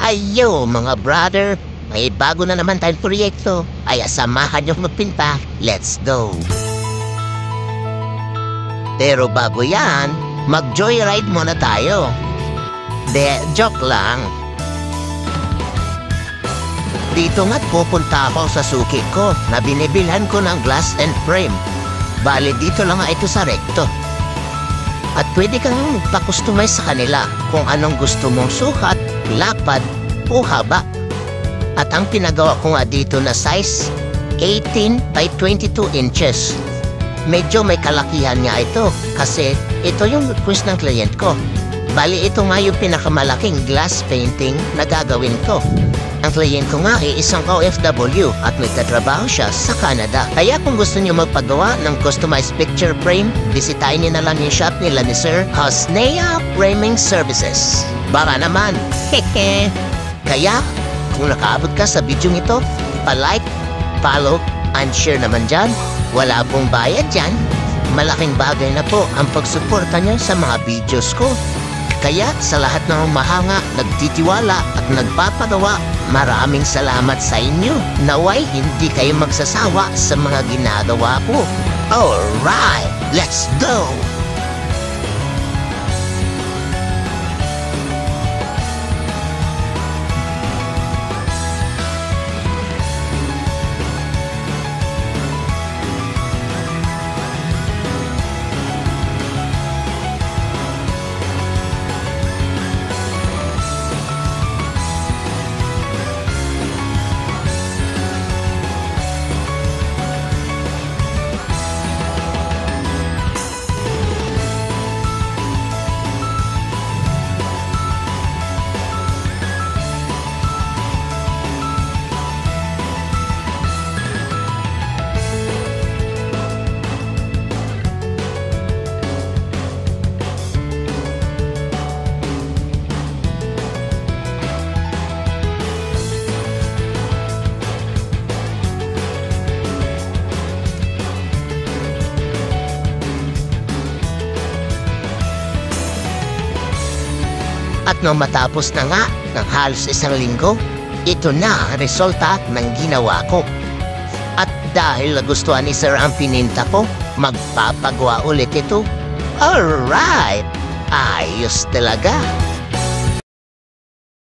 Ayo mga brother, may bago na naman tayong proyekto. Ay samahan niyo magpinta. Let's go! Pero bago yan, mag-joyride muna tayo. Joke lang. Dito nga't pupunta ako sa suki ko na binibilhan ko ng glass and frame. Bale dito lang nga ito sa Recto. At pwede kang magpa-customize sa kanila kung anong gusto mong sukat, lapad o haba. At ang pinagawa ko nga dito na size 18 by 22 inches. Medyo may kalakihan nga ito kasi ito yung request ng client ko. Bali ito nga yung pinakamalaking glass painting na gagawin ko. Ang client ko nga ay isang OFW at nagtatrabaho siya sa Canada. Kaya kung gusto niyo magpagawa ng customized picture frame, bisitahin niyo na lang yung shop nila ni Sir Hosnea Framing Services. Baka naman, hehe. Kaya kung nakaabot ka sa video ito, pa-like, follow, and share naman dyan. Wala pong bayad dyan. Malaking bagay na po ang pagsuporta niyo sa mga videos ko. Kaya sa lahat ng mahanga, nagtitiwala at nagpapagawa, maraming salamat sa inyo. Naway hindi kayo magsasawa sa mga ginagawa ko. Alright, let's go! At nung matapos na nga ng halos isang linggo, ito na ang resulta ng ginawa ko. At dahil nagustuhan ni Sir ang pininta ko, magpapagawa ulit ito. Alright! Ayos talaga!